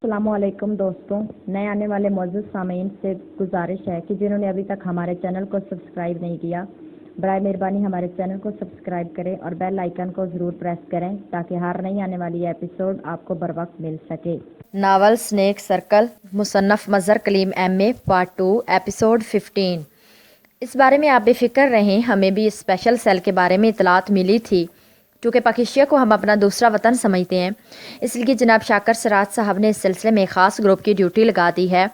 السلام علیکم دوستوں، نئے آنے والے معزز سامعین سے گزارش ہے کہ جنہوں نے ابھی تک ہمارے چینل کو سبسکرائب نہیں کیا، برائے مہربانی ہمارے چینل کو سبسکرائب کریں اور بیل آئیکن کو ضرور پریس کریں تاکہ ہر نئی آنے والی ایپیسوڈ آپ کو بر وقت مل سکے۔ ناول سنیک سرکل، مصنف مظہر کلیم ایم اے، پارٹ 2، ایپیسوڈ 15۔ اس بارے میں آپ بے فکر رہیں، ہمیں بھی اس اسپیشل سیل کے بارے میں اطلاعات ملی تھی کیونکہ پاکیشیا کو ہم اپنا دوسرا وطن سمجھتے ہیں، اس لیے جناب شاکر سراج صاحب نے اس سلسلے میں ایک خاص گروپ کی ڈیوٹی لگا دی ہے۔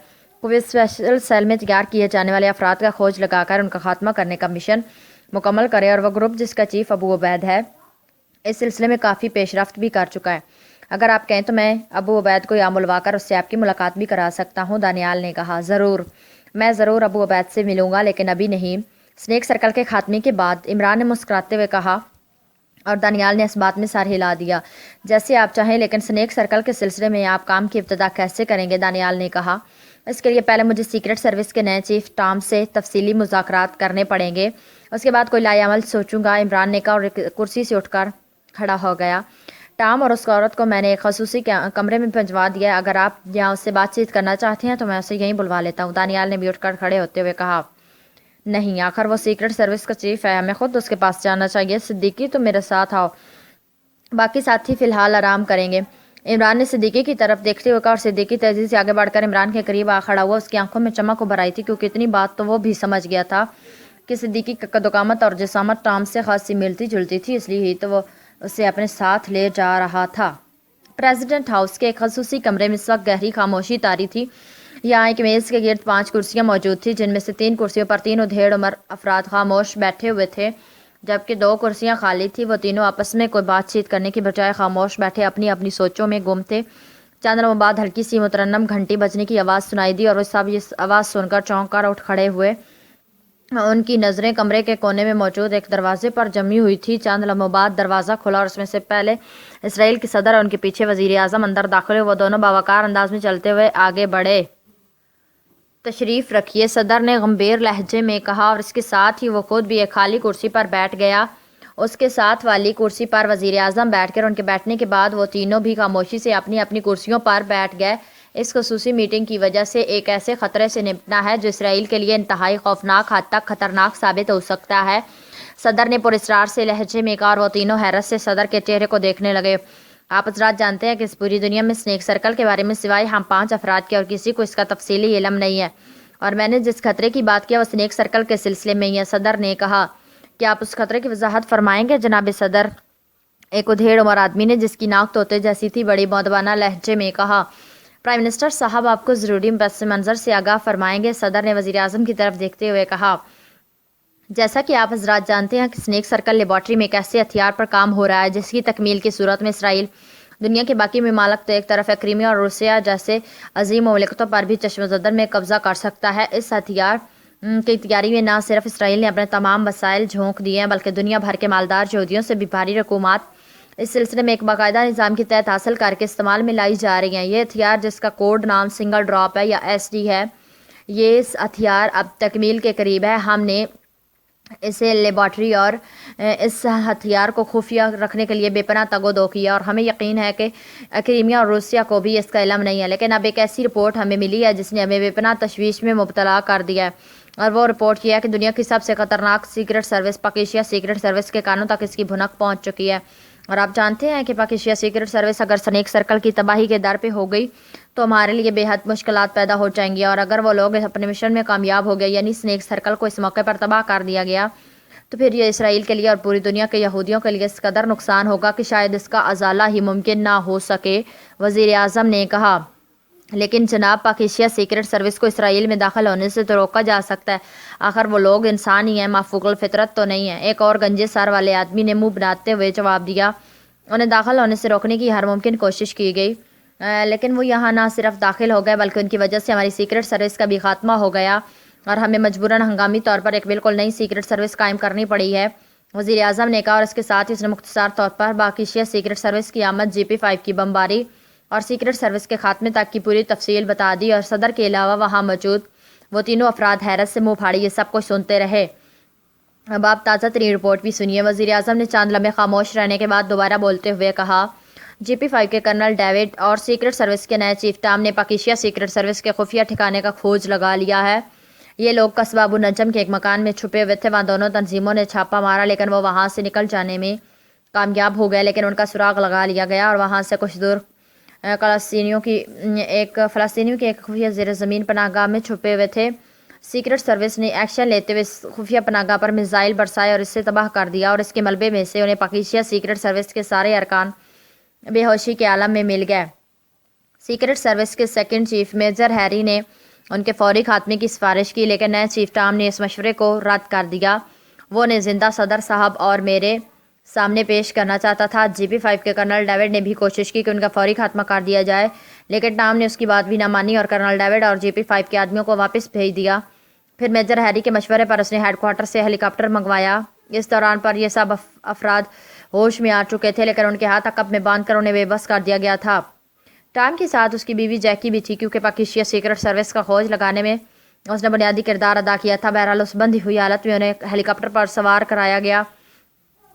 وہ اسپیشل سیل میں تیار کیے جانے والے افراد کا کھوج لگا کر ان کا خاتمہ کرنے کا مشن مکمل کرے، اور وہ گروپ جس کا چیف ابو عبید ہے اس سلسلے میں کافی پیش رفت بھی کر چکا ہے۔ اگر آپ کہیں تو میں ابو عبید کو یہاں ملوا کر اس سے آپ کی ملاقات بھی کرا سکتا ہوں، دانیال نے کہا۔ ضرور، میں ضرور ابو عبید سے ملوں گا، لیکن ابھی نہیں۔ سنیک سرکل کے خاتمے کے بعد عمران نے مسکراتے ہوئے کہا، اور دانیال نے اس بات میں سر ہلا دیا۔ جیسے آپ چاہیں، لیکن سنیک سرکل کے سلسلے میں آپ کام کی ابتدا کیسے کریں گے؟ دانیال نے کہا۔ اس کے لیے پہلے مجھے سیکرٹ سروس کے نئے چیف ٹام سے تفصیلی مذاکرات کرنے پڑیں گے، اس کے بعد کوئی لائے عمل سوچوں گا، عمران نے کہا اور کرسی سے اٹھ کر کھڑا ہو گیا۔ ٹام اور اس عورت کو میں نے ایک خصوصی کمرے میں بھجوا دیا ہے، اگر آپ یہاں اس سے بات چیت کرنا چاہتے ہیں تو میں اسے یہیں بلوا لیتا ہوں۔ دانیال نے بھی اٹھ کر کھڑے ہوتے ہوئے کہا، نہیں، آخر وہ سیکرٹ سروس کا چیف ہے، ہمیں خود اس کے پاس جانا چاہیے۔ صدیقی، تم میرے ساتھ آؤ، باقی ساتھی فی الحال آرام کریں گے۔ عمران نے صدیقی کی طرف دیکھتے ہوئے کہا، اور صدیقی تیزی سے آگے بڑھ کر عمران کے قریب آ کھڑا ہوا۔ اس کی آنکھوں میں چمک ابھر آئی تھی، کیونکہ اتنی بات تو وہ بھی سمجھ گیا تھا کہ صدیقی کی قد-و-قامت اور جسامت ٹام سے خاصی ملتی جلتی تھی، اس لیے ہی تو وہ اسے اپنے ساتھ لے جا رہا تھا۔ پریزیڈنٹ ہاؤس کے ایک خصوصی کمرے میں اس وقت گہری خاموشی طاری تھی۔ یہاں ایک میز کے گرد 5 کرسیاں موجود تھیں، جن میں سے 3 کرسیوں پر 3 ادھیڑ عمر افراد خاموش بیٹھے ہوئے تھے، جبکہ 2 کرسیاں خالی تھیں۔ وہ تینوں آپس میں کوئی بات چیت کرنے کی بجائے خاموش بیٹھے اپنی اپنی سوچوں میں گم تھے۔ چند لمحوں بعد ہلکی سی مترنم گھنٹی بجنے کی آواز سنائی دی، اور وہ سب اس آواز سن کر چونک کر اٹھ کھڑے ہوئے۔ ان کی نظریں کمرے کے کونے میں موجود ایک دروازے پر جمی ہوئی تھی۔ چند لمحوں بعد دروازہ کھلا اور اس میں سے پہلے اسرائیل کے صدر اور ان کے پیچھے وزیر اعظم اندر داخل ہوئے۔ وہ دونوں باوقار انداز میں چلتے ہوئے آگے بڑھے۔ تشریف رکھیے، صدر نے گمبھیر لہجے میں کہا، اور اس کے ساتھ ہی وہ خود بھی ایک خالی کرسی پر بیٹھ گیا۔ اس کے ساتھ والی کرسی پر وزیر اعظم بیٹھ کر ان کے بیٹھنے کے بعد وہ تینوں بھی خاموشی سے اپنی اپنی کرسیوں پر بیٹھ گئے۔ اس خصوصی میٹنگ کی وجہ سے ایک ایسے خطرے سے نمٹنا ہے جو اسرائیل کے لیے انتہائی خوفناک حد تک خطرناک ثابت ہو سکتا ہے، صدر نے پراسرار سے لہجے میں کہا، اور وہ تینوں حیرت سے صدر کے چہرے کو دیکھنے لگے۔ آپ حضرات جانتے ہیں کہ اس پوری دنیا میں سنیک سرکل کے بارے میں سوائے ہم 5 افراد کے اور کسی کو اس کا تفصیلی علم نہیں ہے، اور میں نے جس خطرے کی بات کیا وہ سنیک سرکل کے سلسلے میں ہی ہے، صدر نے کہا۔ کیا آپ اس خطرے کی وضاحت فرمائیں گے جناب صدر؟ ایک ادھیڑ عمر آدمی نے، جس کی ناک طوطے جیسی تھی، بڑی مؤدبانہ لہجے میں کہا۔ پرائم منسٹر صاحب آپ کو ضروری پس منظر سے آگاہ فرمائیں گے، صدر نے وزیر اعظم کی طرف دیکھتے ہوئے کہا۔ جیسا کہ آپ حضرات جانتے ہیں کہ سنیک سرکل لیبارٹری میں ایک ایسے ہتھیار پر کام ہو رہا ہے جس کی تکمیل کی صورت میں اسرائیل دنیا کے باقی ممالک تو ایک طرف ہے، کرائمیا اور روسیہ جیسے عظیم مملکتوں پر بھی چشم زدر میں قبضہ کر سکتا ہے۔ اس ہتھیار کی تیاری میں نہ صرف اسرائیل نے اپنے تمام وسائل جھونک دیے ہیں، بلکہ دنیا بھر کے مالدار یہودیوں سے بھی بھاری رقومات اس سلسلے میں ایک باقاعدہ نظام کے تحت حاصل کر کے استعمال میں لائی جا رہی ہیں۔ یہ ہتھیار، جس کا کوڈ نام سنگل ڈراپ ہے یا ایس-ڈی ہے، یہ ہتھیار اب تکمیل کے قریب ہے۔ ہم نے اسے لیبارٹری اور اس ہتھیار کو خفیہ رکھنے کے لیے بے پناہ تگ و دو کیا، اور ہمیں یقین ہے کہ کرائمیا اور روسیہ کو بھی اس کا علم نہیں ہے، لیکن اب ایک ایسی رپورٹ ہمیں ملی ہے جس نے ہمیں بے پناہ تشویش میں مبتلا کر دیا ہے، اور وہ رپورٹ یہ ہے کہ دنیا کی سب سے خطرناک سیکرٹ سروس پاکیشیا سیکرٹ سروس کے کانوں تک اس کی بھنک پہنچ چکی ہے۔ اور آپ جانتے ہیں کہ پاکیشیا سیکرٹ سروس اگر سنیک سرکل کی تباہی کے در پہ ہو گئی تو ہمارے لیے بے حد مشکلات پیدا ہو جائیں گی، اور اگر وہ لوگ اپنے مشن میں کامیاب ہو گئے، یعنی سنیک سرکل کو اس موقع پر تباہ کر دیا گیا، تو پھر یہ اسرائیل کے لیے اور پوری دنیا کے یہودیوں کے لیے اس قدر نقصان ہوگا کہ شاید اس کا ازالہ ہی ممکن نہ ہو سکے، وزیر اعظم نے کہا۔ لیکن جناب، پاکیشیا سیکرٹ سروس کو اسرائیل میں داخل ہونے سے تو روکا جا سکتا ہے، آخر وہ لوگ انسان ہی ہیں، مافوق الفطرت تو نہیں ہیں، ایک اور گنجے سر والے آدمی نے منہ بناتے ہوئے جواب دیا۔ انہیں داخل ہونے سے روکنے کی ہر ممکن کوشش کی گئی، لیکن وہ یہاں نہ صرف داخل ہو گئے بلکہ ان کی وجہ سے ہماری سیکرٹ سروس کا بھی خاتمہ ہو گیا، اور ہمیں مجبوراً ہنگامی طور پر ایک بالکل نئی سیکرٹ سروس قائم کرنی پڑی ہے، وزیر اعظم نے کہا، اور اس کے ساتھ ہی اس نے مختصر طور پر پاکیشیا سیکرٹ سروس کی آمد، GP5 کی بمباری اور سیکرٹ سروس کے خاتمے تک کی پوری تفصیل بتا دی، اور صدر کے علاوہ وہاں موجود وہ تینوں افراد حیرت سے منہ پھاڑے یہ سب کچھ سنتے رہے۔ اب آپ تازہ ترین رپورٹ بھی سنیے، وزیر اعظم نے چند لمحے خاموش رہنے کے بعد دوبارہ بولتے ہوئے کہا۔ GP5 کے کرنل ڈیوڈ اور سیکرٹ سروس کے نئے چیف ٹام نے پاکیشیا سیکرٹ سروس کے خفیہ ٹھکانے کا کھوج لگا لیا ہے۔ یہ لوگ قصبہ ابو نجم کے ایک مکان میں چھپے ہوئے تھے۔ وہاں دونوں تنظیموں نے چھاپا مارا لیکن وہ وہاں سے نکل جانے میں کامیاب ہو گئے، لیکن ان کا سراغ لگا لیا گیا اور وہاں سے کچھ دور فلسطینیوں کی ایک خفیہ زیر زمین پناہ گاہ میں چھپے ہوئے تھے۔ سیکرٹ سروس نے ایکشن لیتے ہوئے خفیہ پناہ گاہ پر میزائل برسائے اور اسے تباہ کر دیا، اور اس کے ملبے میں سے انہیں پاکیشیا سیکرٹ سروس کے سارے ارکان بے ہوشی کے عالم میں مل گئے۔ سیکرٹ سروس کے سیکنڈ چیف میجر ہیری نے ان کے فوری خاتمے کی سفارش کی، لیکن نئے چیف ٹام نے اس مشورے کو رد کر دیا۔ وہ انہیں زندہ صدر صاحب اور میرے سامنے پیش کرنا چاہتا تھا۔ GP5 کے کرنل ڈیوڈ نے بھی کوشش کی کہ ان کا فوری خاتمہ کر دیا جائے، لیکن ٹام نے اس کی بات بھی نہ مانی اور کرنل ڈیوڈ اور GP5 کے آدمیوں کو واپس بھیج دیا۔ پھر میجر ہیری کے مشورے پر اس نے ہیڈ کوارٹر سے ہیلی کاپٹر منگوایا۔ اس دوران پر یہ سب افراد ہوش میں آ چکے تھے، لیکن ان کے ہاتھ عقب میں باندھ کر انہیں بے بس کر دیا گیا تھا۔ ٹام کے ساتھ اس کی بیوی جیکی بھی تھی، کیونکہ پاکیشیا سیکرٹ سروس کا کھوج لگانے میں اس نے بنیادی کردار ادا کیا تھا۔ بہرحال اس بندھی ہوئی حالت میں انہیں ہیلی کاپٹر پر سوار کرایا گیا۔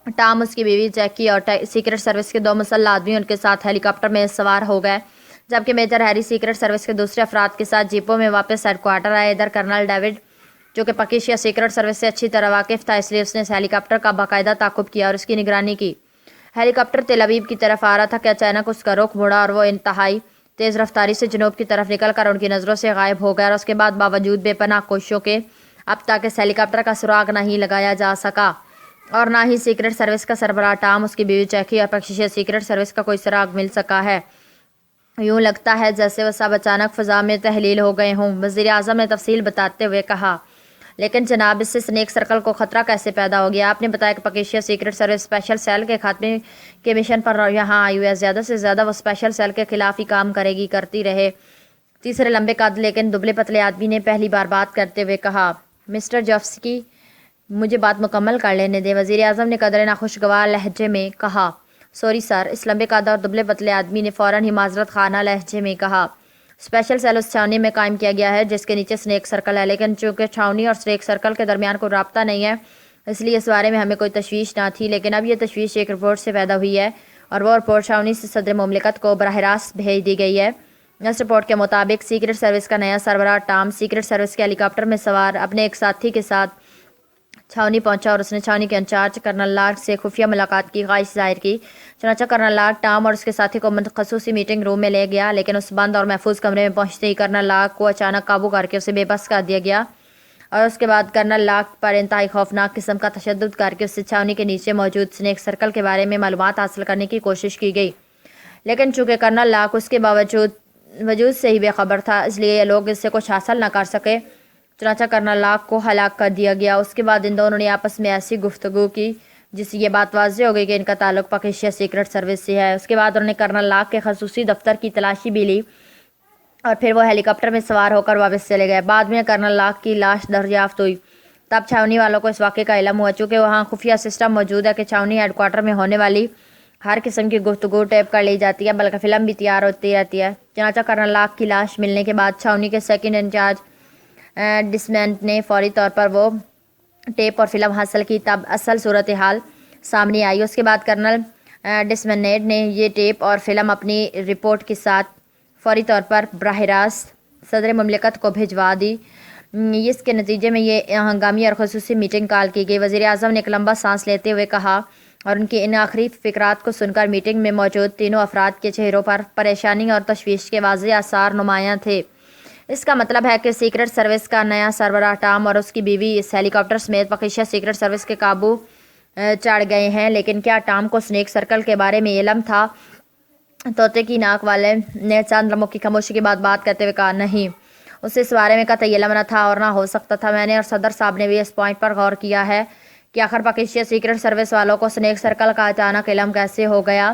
ٹام، اس کی بیوی جیکی اور سیکرٹ سروس کے 2 مسلح آدمی ان کے ساتھ ہیلی کاپٹر میں سوار ہو گئے، جبکہ میجر ہیری سیکرٹ سروس کے دوسرے افراد کے ساتھ جیپوں میں واپس ہیڈ کوارٹر آئے۔ ادھر کرنل ڈیوڈ، جو کہ پاکیشیا سیکرٹ سروس سے اچھی طرح واقف تھا، اس لیے اس نے اس ہیلی کاپٹر کا باقاعدہ تعاقب کیا اور اس کی نگرانی کی۔ ہیلی کاپٹر تل ابیب کی طرف آ رہا تھا کہ اچانک اس کا رخ مڑا اور وہ انتہائی تیز رفتاری سے جنوب کی طرف نکل کر ان کی نظروں سے غائب ہو گیا، اور اس کے بعد باوجود بے پناہ کوششوں کے اب تک اس ہیلی کاپٹر کا سراغ نہیں لگایا جا سکا، اور نہ ہی سیکرٹ سروس کا سربراہ ٹام، اس کی بیوی جیکی اور پاکیشیا سیکرٹ سروس کا کوئی سراغ مل سکا ہے۔ یوں لگتا ہے جیسے وہ سب اچانک فضا میں تحلیل ہو گئے ہوں، وزیر اعظم نے تفصیل بتاتے ہوئے کہا۔ لیکن جناب، اس سے سنیک سرکل کو خطرہ کیسے پیدا ہو گیا؟ آپ نے بتایا کہ پاکیشیا سیکرٹ سروس اسپیشل سیل کے خاتمے کے مشن پر یہاں آئی ہوئی ہے۔ زیادہ سے زیادہ وہ اسپیشل سیل کے خلاف ہی کام کرتی رہے۔ تیسرے لمبے قد لیکن دبلے پتلے آدمی نے پہلی بار بات کرتے ہوئے کہا۔ مسٹر جوفسکی، مجھے بات مکمل کر لینے دیں، وزیر اعظم نے قدرے ناخوشگوار لہجے میں کہا۔ سوری سر، اس لمبے قد اور دبلے پتلے آدمی نے فوراً ہی معذرت خانہ لہجے میں کہا۔ اسپیشل سیل اس چھاؤنی میں قائم کیا گیا ہے جس کے نیچے سنیک سرکل ہے، لیکن چونکہ چھاؤنی اور سنیک سرکل کے درمیان کوئی رابطہ نہیں ہے، اس لیے اس بارے میں ہمیں کوئی تشویش نہ تھی، لیکن اب یہ تشویش ایک رپورٹ سے پیدا ہوئی ہے، اور وہ رپورٹ چھاؤنی سے صدر مملکت کو براہ راست بھیج دی گئی ہے۔ اس رپورٹ کے مطابق سیکرٹ سروس کا نیا سربراہ ٹام سیکرٹ سروس کے ہیلی کاپٹر میں سوار اپنے ایک ساتھی کے ساتھ چھاؤنی پہنچا، اور اس نے چھاؤنی کے انچارج کرنل لارک سے خفیہ ملاقات کی خواہش ظاہر کی۔ چنانچہ کرنل لارک ٹام اور اس کے ساتھی کو خصوصی میٹنگ روم میں لے گیا، لیکن اس بند اور محفوظ کمرے میں پہنچتے ہی کرنل لارک کو اچانک قابو کر کے اسے بے بس کر دیا گیا، اور اس کے بعد کرنل لارک پر انتہائی خوفناک قسم کا تشدد کر کے اس سے چھاؤنی کے نیچے موجود سنیک سرکل کے بارے میں معلومات حاصل کرنے کی کوشش کی گئی، لیکن چونکہ کرنل لارک اس کے وجود سے ہی بے خبر تھا، اس لیے یہ لوگ اس سے کچھ حاصل نہ کر سکے۔ چنانچہ کرنل لارک کو ہلاک کر دیا گیا۔ اس کے بعد ان دونوں نے آپس میں ایسی گفتگو کی جس سے یہ بات واضح ہو گئی کہ ان کا تعلق پاکیشیا سیکرٹ سروس سے ہے۔ اس کے بعد انہوں نے کرنل لارک کے خصوصی دفتر کی تلاشی بھی لی، اور پھر وہ ہیلی کاپٹر میں سوار ہو کر واپس چلے گئے۔ بعد میں کرنل لارک کی لاش دریافت ہوئی، تب چھاؤنی والوں کو اس واقعے کا علم ہوا۔ چونکہ وہاں خفیہ سسٹم موجود ہے کہ چھاؤنی ہیڈ کوارٹر میں ہونے والی ہر قسم کی گفتگو ٹیپ کر لی جاتی ہے، بلکہ فلم بھی تیار ہوتی رہتی ہے۔ چنانچہ کرنل لارک کی لاش ملنے کے بعد چھاؤنی کے سیکنڈ انچارج ڈسمینٹ نے فوری طور پر وہ ٹیپ اور فلم حاصل کی، تب اصل صورتحال سامنے آئی۔ اس کے بعد کرنل ڈسمینٹ نے یہ ٹیپ اور فلم اپنی رپورٹ کے ساتھ فوری طور پر براہ راست صدر مملکت کو بھجوا دی۔ اس کے نتیجے میں یہ ہنگامی اور خصوصی میٹنگ کال کی گئی۔ وزیر اعظم نے ایک لمبا سانس لیتے ہوئے کہا، اور ان کی ان آخری فقرات کو سن کر میٹنگ میں موجود تینوں افراد کے چہروں پر پریشانی اور تشویش کے واضح آثار نمایاں تھے۔ اس کا مطلب ہے کہ سیکرٹ سروس کا نیا سربراہ ٹام اور اس کی بیوی اس ہیلی کاپٹر سمیت پاکیشیا سیکرٹ سروس کے قابو چڑھ گئے ہیں، لیکن کیا ٹام کو سنیک سرکل کے بارے میں علم تھا؟ طوطے کی ناک والے نے چند لمحوں کی خاموشی کے بعد بات کرتے ہوئے کہا، نہیں، اسے اس بارے میں قطعی علم نہ تھا اور نہ ہو سکتا تھا۔ میں نے اور صدر صاحب نے بھی اس پوائنٹ پر غور کیا ہے کہ آخر پاکیشیا سیکرٹ سروس والوں کو سنیک سرکل کا اچانک علم کیسے ہو گیا۔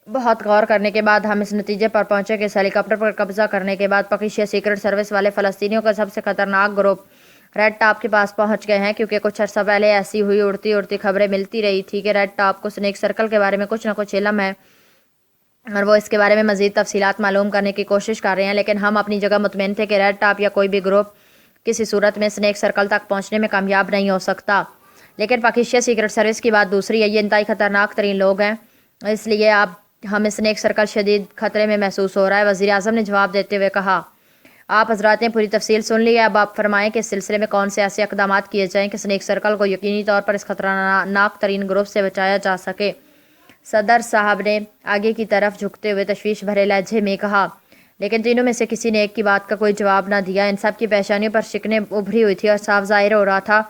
بہت غور کرنے کے بعد ہم اس نتیجے پر پہنچے کہ اس ہیلی کاپٹر پر قبضہ کرنے کے بعد پاکیشیا سیکرٹ سروس والے فلسطینیوں کا سب سے خطرناک گروپ ریڈ ٹاپ کے پاس پہنچ گئے ہیں، کیونکہ کچھ عرصہ پہلے ایسی ہوئی اڑتی خبریں ملتی رہی تھی کہ ریڈ ٹاپ کو سنیک سرکل کے بارے میں کچھ نہ کچھ علم ہے، اور وہ اس کے بارے میں مزید تفصیلات معلوم کرنے کی کوشش کر رہے ہیں۔ لیکن ہم اپنی جگہ مطمئن تھے کہ ریڈ ٹاپ یا کوئی بھی گروپ کسی صورت میں سنیک سرکل تک پہنچنے میں کامیاب نہیں ہو سکتا۔ لیکن پاکیشیا سیکرٹ سروس کی بات دوسری ہے، یہ انتہائی خطرناک ترین لوگ ہیں، اس لیے اب ہمیں اسنیک سرکل شدید خطرے میں محسوس ہو رہا ہے۔ وزیر اعظم نے جواب دیتے ہوئے کہا، آپ حضرات نے پوری تفصیل سن لی ہے، اب آپ فرمائیں کہ اس سلسلے میں کون سے ایسے اقدامات کیے جائیں کہ اسنیک سرکل کو یقینی طور پر اس خطرناک ترین گروپ سے بچایا جا سکے۔ صدر صاحب نے آگے کی طرف جھکتے ہوئے تشویش بھرے لہجے میں کہا، لیکن تینوں میں سے کسی نے ایک کی بات کا کوئی جواب نہ دیا۔ ان سب کی پیشانیوں پر شکنیں ابھری ہوئی تھی اور صاف ظاہر ہو رہا تھا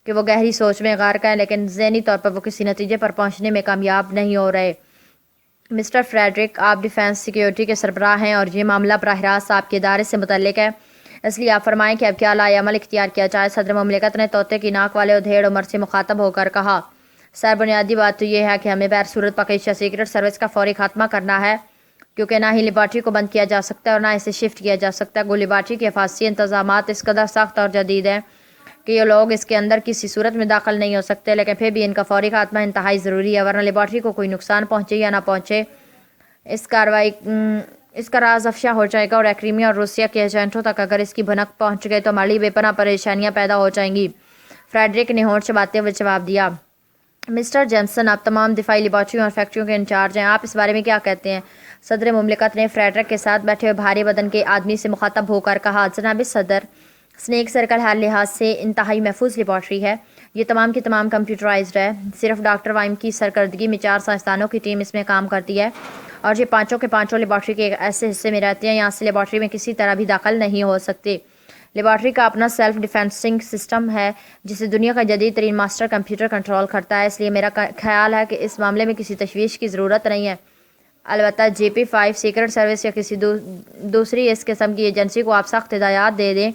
کہ وہ گہری سوچ میں غرق ہیں، لیکن ذہنی طور پر وہ کسی نتیجے پر پہنچنے میں کامیاب نہیں ہو رہے۔ مسٹر فریڈرک، آپ ڈیفنس سیکیورٹی کے سربراہ ہیں اور یہ معاملہ براہ راست آپ کے ادارے سے متعلق ہے، اس لیے آپ فرمائیں کہ اب کیا لائے عمل اختیار کیا جائے۔ صدر مملکت نے طوطے کی ناک والے ادھیڑ عمر سے مخاطب ہو کر کہا، سر بنیادی بات تو یہ ہے کہ ہمیں بہر صورت پاکیزہ سیکرٹ سروس کا فوری خاتمہ کرنا ہے، کیونکہ نہ ہی لیبارٹری کو بند کیا جا سکتا ہے اور نہ اسے شفٹ کیا جا سکتا ہے۔ گو لیبارٹری کے حفاظتی انتظامات اس قدر سخت اور جدید ہیں کہ یہ لوگ اس کے اندر کسی صورت میں داخل نہیں ہو سکتے، لیکن پھر بھی ان کا فوری خاتمہ انتہائی ضروری ہے، ورنہ لیبارٹری کو کوئی نقصان پہنچے یا نہ پہنچے، اس کا راز افشا ہو جائے گا، اور کرائمیا اور روسیہ کے ایجنٹوں تک اگر اس کی بھنک پہنچ گئے تو ہمارے لیے بے پناہ پریشانیاں پیدا ہو جائیں گی۔ فریڈرک نے ہونٹ چباتے ہوئے جواب دیا، مسٹر جیمسن، آپ تمام دفاعی لیبارٹریوں اور فیکٹریوں کے انچارج ہیں، آپ اس بارے میں کیا کہتے ہیں؟ صدر مملکت نے فریڈرک کے ساتھ بیٹھے ہوئے بھاری بدن کے آدمی سے مخاطب ہو کر کہا، جناب صدر، اسنیک سرکل ہر لحاظ سے انتہائی محفوظ لیبارٹری ہے، یہ تمام کی تمام کمپیوٹرائزڈ ہے، صرف ڈاکٹر وائم کی سرکردگی میں 4 سائنسدانوں کی ٹیم اس میں کام کرتی ہے، اور یہ پانچوں کے پانچوں لیبارٹری کے ایک ایسے حصے میں رہتے ہیں، یہاں سے لیبارٹری میں کسی طرح بھی داخل نہیں ہو سکتے۔ لیبارٹری کا اپنا سیلف ڈیفینسنگ سسٹم ہے جسے دنیا کا جدید ترین ماسٹر کمپیوٹر کنٹرول کرتا ہے، اس لیے میرا خیال ہے کہ اس معاملے میں کسی تشویش کی ضرورت نہیں ہے۔ البتہ JP5 سیکرٹ سروس یا کسی دوسری اس قسم کی ایجنسی کو آپ سخت ہدایات دے دیں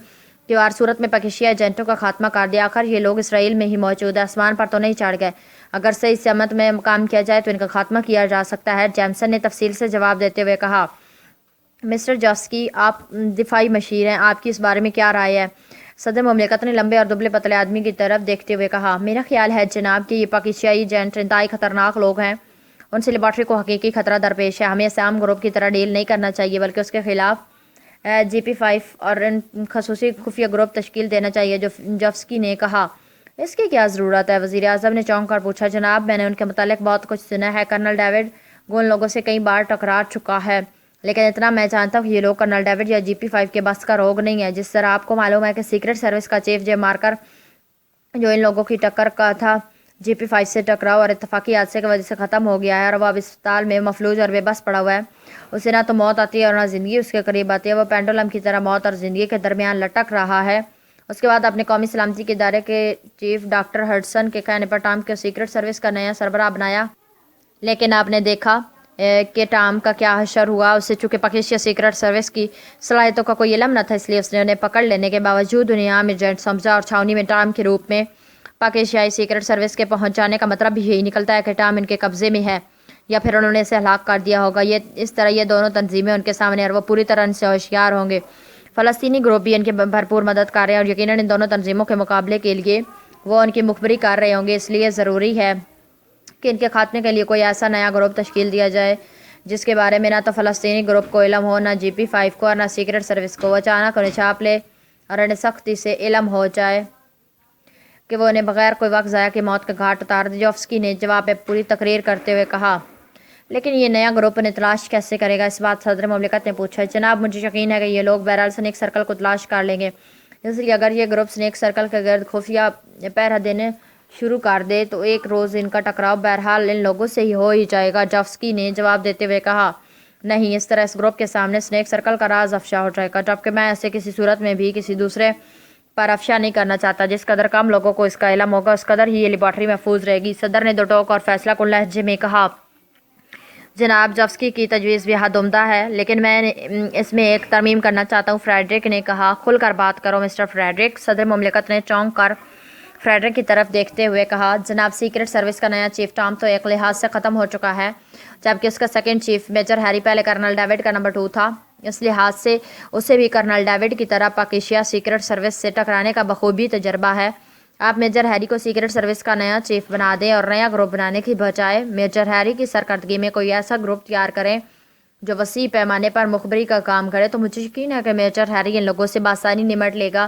کہ ہر صورت میں پاکیزہ ایجنٹوں کا خاتمہ کر دے۔ آخر یہ لوگ اسرائیل میں ہی موجود ہیں، آسمان پر تو نہیں چڑھ گئے، اگر صحیح سمت میں کام کیا جائے تو ان کا خاتمہ کیا جا سکتا ہے۔ جیمسن نے تفصیل سے جواب دیتے ہوئے کہا، مسٹر جاسکی، آپ دفاعی مشیر ہیں، آپ کی اس بارے میں کیا رائے ہے؟ صدر مملکت نے لمبے اور دبلے پتلے آدمی کی طرف دیکھتے ہوئے کہا، میرا خیال ہے جناب کہ یہ پاکیزہ ایجنٹ انتہائی خطرناک لوگ ہیں، ان سے لیبارٹری کو حقیقی خطرہ درپیش ہے، ہمیں اسے عام گروپ کی طرح ڈیل نہیں کرنا چاہیے بلکہ اس کے خلاف JP5 اور خصوصی خفیہ گروپ تشکیل دینا چاہیے۔ جوفسکی نے کہا، اس کی کیا ضرورت ہے؟ وزیر اعظم نے چونک کر پوچھا، جناب میں نے ان کے متعلق بہت کچھ سنا ہے، کرنل ڈیوڈ وہ ان لوگوں سے کئی بار ٹکرا چکا ہے، لیکن اتنا میں جانتا ہوں کہ یہ لوگ کرنل ڈیوڈ یا JP5 کے بس کا روگ نہیں ہے۔ جس طرح آپ کو معلوم ہے کہ سیکرٹ سروس کا چیف جیم مارکر جو ان لوگوں کی ٹکر کا تھا JP5 سے ٹکراؤ اور اتفاقی حادثے کی وجہ سے ختم ہو گیا ہے، اور وہ اب اسپتال میں مفلوج اور بے بس پڑا ہوا ہے، اسے نہ تو موت آتی ہے اور نہ زندگی اس کے قریب آتی ہے، وہ پینڈولم کی طرح موت اور زندگی کے درمیان لٹک رہا ہے۔ اس کے بعد اپنے قومی سلامتی کے ادارے کے چیف ڈاکٹر ہڈسن کے کہنے پر ٹام کو سیکرٹ سروس کا نیا سربراہ بنایا، لیکن آپ نے دیکھا کہ ٹام کا کیا حشر ہوا، اسے چونکہ پاکیزہ سیکرٹ سروس کی صلاحیتوں کا کوئی علم نہ تھا، اس لیے اس نے انہیں پکڑ لینے کے باوجود انہیں عام ایجنٹ سمجھا، اور چھاؤنی میں ٹام کے روپ میں پاکیزہ سیکرٹ سروس کے پہنچ جانے کا مطلب بھی یہی نکلتا ہے کہ ٹام ان کے قبضے میں ہے، یا پھر انہوں نے اسے ہلاک کر دیا ہوگا۔ اس طرح یہ دونوں تنظیمیں ان کے سامنے اور وہ پوری طرح ان سے ہوشیار ہوں گے۔ فلسطینی گروپ بھی ان کی بھرپور مدد کر رہے ہیں، اور یقیناً ان دونوں تنظیموں کے مقابلے کے لیے وہ ان کی مخبری کر رہے ہوں گے، اس لیے ضروری ہے کہ ان کے خاتمے کے لیے کوئی ایسا نیا گروپ تشکیل دیا جائے جس کے بارے میں نہ تو فلسطینی گروپ کو علم ہو، نہ JP5 کو، اور نہ سیکرٹ سروس کو۔ وہ اچانک انہیں چھاپ لے اور انہیں سختی سے علم ہو جائے کہ وہ انہیں بغیر کوئی وقت ضائع کے موت کا گھاٹ اتار دے۔ جوفسکی نے جواب میں پوری تقریر کرتے ہوئے کہا، لیکن یہ نیا گروپ انہیں تلاش کیسے کرے گا؟ اس بات صدر مملکت نے پوچھا۔ جناب مجھے یقین ہے کہ یہ لوگ بہرحال اسنیک سرکل کو تلاش کر لیں گے، اس لیے اگر یہ گروپ اسنیک سرکل کے گرد خفیہ پہرہ دینے شروع کر دے تو ایک روز ان کا ٹکراؤ بہرحال ان لوگوں سے ہو ہی جائے گا۔ جوفسکی نے جواب دیتے ہوئے کہا، نہیں، اس طرح اس گروپ کے سامنے اسنیک سرکل کا راز افشا ہو جائے گا، جبکہ میں اسے کسی صورت میں بھی کسی دوسرے پر افشا نہیں کرنا چاہتا۔ جس قدر کم لوگوں کو اس کا علم ہوگا اس قدر ہی یہ لیبارٹری محفوظ رہے گی۔ صدر نے دو ٹوک اور فیصلہ کن لہجے میں کہا، جناب جوفسکی کی تجویز بھی حد عمدہ ہے، لیکن میں اس میں ایک ترمیم کرنا چاہتا ہوں۔ فریڈرک نے کہا، کھل کر بات کرو مسٹر فریڈرک۔ صدر مملکت نے چونک کر فریڈرک کی طرف دیکھتے ہوئے کہا، جناب سیکرٹ سروس کا نیا چیف ٹام تو ایک لحاظ سے ختم ہو چکا ہے، جبکہ اس کا سیکنڈ چیف میجر ہیری پہلے کرنل ڈیوڈ کا نمبر 2 تھا، اس لحاظ سے اسے بھی کرنل ڈیوڈ کی طرح پاکیزہ سیکرٹ سروس سے ٹکرانے کا بخوبی تجربہ ہے۔ آپ میجر ہیری کو سیکرٹ سروس کا نیا چیف بنا دیں اور نیا گروپ بنانے کی بجائے میجر ہیری کی سرکردگی میں کوئی ایسا گروپ تیار کریں جو وسیع پیمانے پر مخبری کا کام کرے، تو مجھے یقین ہے کہ میجر ہیری ان لوگوں سے بآسانی نمٹ لے گا۔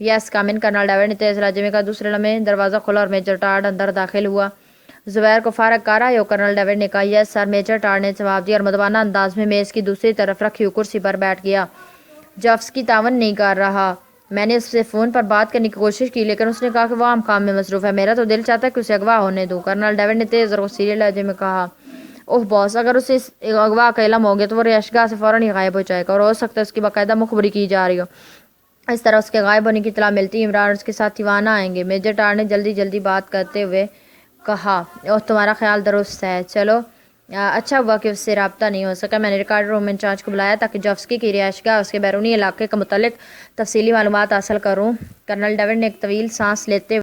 یس کم ان، کرنل ڈیوڈ نے تیز لہجے میں کہا۔ دوسرے لمحے دروازہ کھلا اور میجر ٹارڈ اندر داخل ہوا۔ زبیر کو فارغ کر رہا ہے ہو؟ کرنل ڈیوڈ نے کہا۔ یس سر، میجر ٹارڈ نے جواب دیا اور مدبانہ انداز میں میز کی دوسری طرف رکھی ہوئی کرسی پر بیٹھ گیا۔ جافسکی تعاون نہیں کر رہا۔ میں نے اس سے فون پر بات کرنے کی کوشش کی لیکن اس نے کہا کہ وہ عام کام میں مصروف ہے۔ میرا تو دل چاہتا ہے کہ اسے اغوا ہونے دوں، کرنل ڈیوڈ نے تیز اور غصیلے لہجے میں کہا۔ اوہ باس، اگر اسے اس اغوا کا علم ہو گیا تو وہ رہائشگاہ سے فوراً ہی غائب ہو جائے گا اور ہو سکتا ہے اس کی باقاعدہ مخبری کی جا رہی ہو۔ اس طرح اس کے غائب ہونے کی اطلاع ملتی ہی عمران اور اس کے ساتھی وہاں نہ آئیں گے۔ میجر ٹارڈ نے جلدی بات کرتے ہوئے کہا۔ اوہ تمہارا خیال درست ہے، چلو اچھا ہوا کہ اس سے رابطہ نہیں ہو سکا۔ میں نے ریکارڈ روم انچارج کو بلایا تاکہ جافسکی کی رہائشگاہ اس کے بیرونی علاقے کے متعلق تفصیلی معلومات حاصل کروں۔ کرنل ڈیوڈ نے ایک طویل سانس لیتے